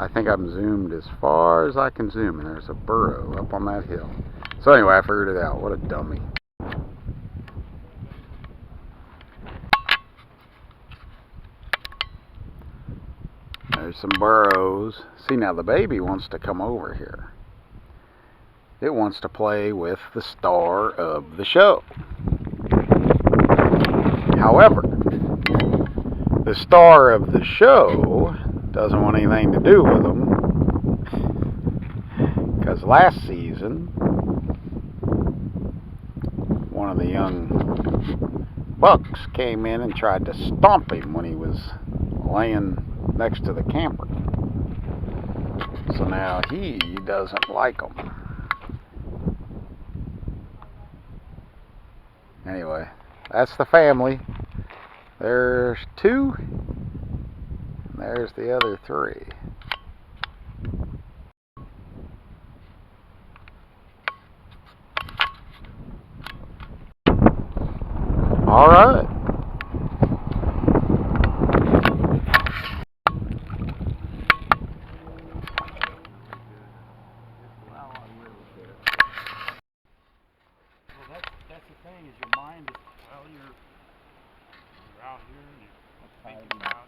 I think I'm zoomed as far as I can zoom, and there's a burro up on that hill. So anyway, I figured it out. What a dummy. There's some burros. See, now the baby wants to come over here. It wants to play with the star of the show. However, the star of the show doesn't want anything to do with them, because last season one of the young bucks came in and tried to stomp him when he was laying next to the camper. So now he doesn't like them. Anyway, that's the family. There's two. And there's the other three. All right. Well, that's the thing, is your mind is, well, you're out here and you're thinking about it.